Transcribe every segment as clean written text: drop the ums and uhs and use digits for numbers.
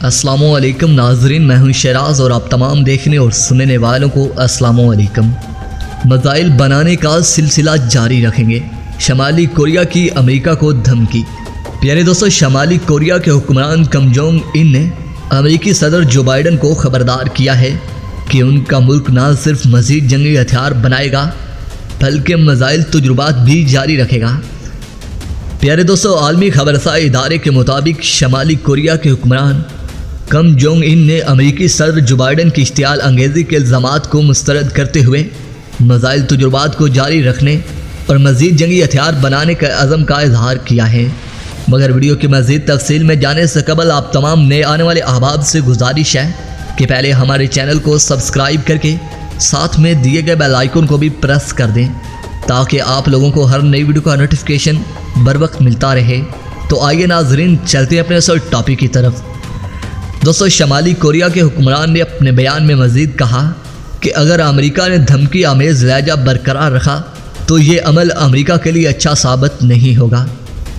अस्सलामु अलैकुम नाजरीन, मैं हूं शराज और आप तमाम देखने और सुनने वालों को अस्सलामु अलैकुम। मिसाइल बनाने का सिलसिला जारी रखेंगे, शमाली कोरिया की अमेरिका को धमकी। प्यारे दोस्तों, शमाली कोरिया के हुक्मरान किम जोंग इन ने अमेरिकी सदर जो बाइडन को खबरदार किया है कि उनका मुल्क न सिर्फ मज़ीद जंगी हथियार बनाएगा बल्कि मिसाइल तजुर्बात भी जारी रखेगा। प्यारे दोस्तों, आलमी खबरसाई इदारे के मुताबिक शमाली कोरिया के हुक्मरान किम जोंग इन ने अमेरिकी सदर जो बाइडन की इश्तियाल अंगेज़ी के इल्ज़ामात को मुस्तरद करते हुए मिसाइल तजुर्बात को जारी रखने और मज़ीद जंगी हथियार बनाने के अज़म का इजहार किया है। मगर वीडियो की मज़ीद तफसील में जाने से कबल आप तमाम नए आने वाले अहबाब से गुजारिश है कि पहले हमारे चैनल को सब्सक्राइब करके साथ में दिए गए बेल आइकन को भी प्रेस कर दें ताकि आप लोगों को हर नई वीडियो का नोटिफिकेशन बर वक्त मिलता रहे। तो आइए नाजरीन, चलते हैं अपने असल टॉपिक की तरफ। दोस्तों, शमाली कोरिया के हुक्मरान ने अपने बयान में मज़ीद कहा कि अगर अमेरिका ने धमकी आमेज़ लहजा बरकरार रखा तो ये अमल अमेरिका के लिए अच्छा साबित नहीं होगा।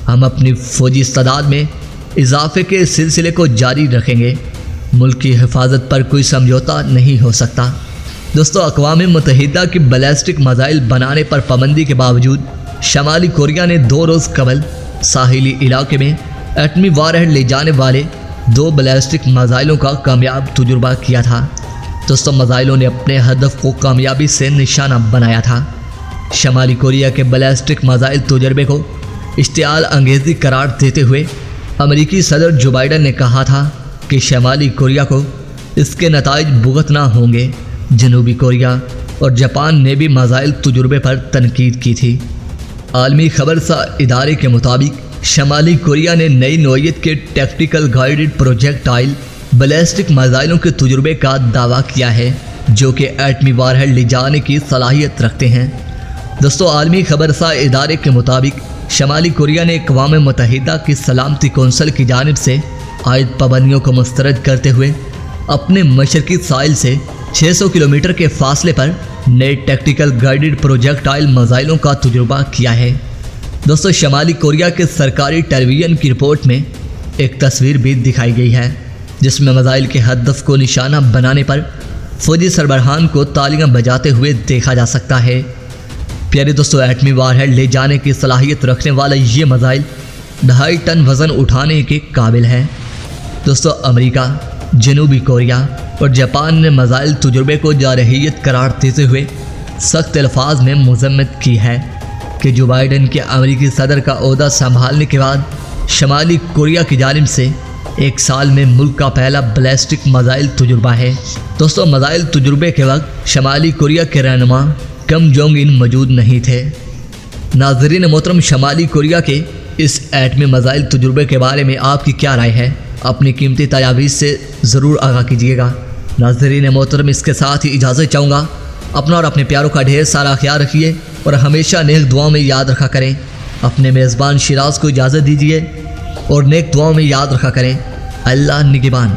हम अपनी फ़ौजी इस्तादाद में इजाफे के सिलसिले को जारी रखेंगे। मुल्क की हिफाजत पर कोई समझौता नहीं हो सकता। दोस्तों, अक़वाम मुत्तहिदा की बैलिस्टिक मिसाइल बनाने पर पाबंदी के बावजूद शमाली कोरिया ने 2 रोज़ कबल साहिली इलाके में एटमी वारहेड ले जाने वाले 2 बैलिस्टिक मिसाइलों का कामयाब तजुर्बा किया था। दोस्तों, मिसाइलों ने अपने हदफ को कामयाबी से निशाना बनाया था। शमाली कोरिया के बैलिस्टिक मिसाइल तजुर्बे को इश्तियाल अंगेज़ी करार देते हुए अमेरिकी सदर जो बाइडन ने कहा था कि शमाली कोरिया को इसके नताइज भुगतना होंगे। जनूबी कोरिया और जापान ने भी मिसाइल तजुर्बे पर तनकीद की थी। आलमी खबरसा इदारे के मुताबिक शमाली कोरिया ने नई नौइयत के टैक्टिकल गाइडेड प्रोजेक्टाइल बैलिस्टिक मिसाइलों के तजुर्बे का दावा किया है जो कि एटमी वारहेड ले जाने की सलाहियत रखते हैं। दोस्तों, आलमी खबरसा इदारे के मुताबिक शमाली कोरिया ने अक़वाम मुत्तहिदा की सलामती कौंसिल की जानिब से आयद पाबंदियों को मुस्तरद करते हुए अपने मशरकी साहिल से 600 किलोमीटर के फासले पर नए टैक्टिकल गाइडेड प्रोजेक्टाइल मिसाइलों का तजुर्बा किया है। दोस्तों, शमाली कोरिया के सरकारी टेलीविज़न की रिपोर्ट में एक तस्वीर भी दिखाई गई है जिसमें मिसाइल के हदफ को निशाना बनाने पर फौजी सरबराहान को तालियां बजाते हुए देखा जा सकता है। प्यारे दोस्तों, एटमी वारहेड ले जाने की सलाहियत रखने वाला ये मिसाइल 2.5 टन वज़न उठाने के काबिल है। दोस्तों, अमेरिका, जनूबी कोरिया और जापान ने मिसाइल तजुर्बे को जारहियत करार देते हुए सख्त अल्फाज में मज़म्मत की है कि जो बाइडन के अमेरिकी सदर का ओहदा संभालने के बाद शमाली कोरिया की जानिब से 1 साल में मुल्क का पहला बैलिस्टिक मिसाइल तजुर्बा है। दोस्तों, मिसाइल तजुर्बे के वक्त शमाली कोरिया के रहनुमा किम जोंग इन मौजूद नहीं थे। नाज़रीन मोहतरम, शमाली कोरिया के इस एटमी मिसाइल तजुर्बे के बारे में आपकी क्या राय है? अपनी कीमती तजावीज़ से ज़रूर आगाह कीजिएगा। नाज़रीन मोहतरम, इसके साथ ही इजाज़त चाहूँगा। अपना और अपने प्यारों का ढेर सारा ख्याल रखिए और हमेशा नेक दुआओं में याद रखा करें। अपने मेज़बान शिराज को इजाज़त दीजिए और नेक दुआओं में याद रखा करें। अल्लाह निगहबान।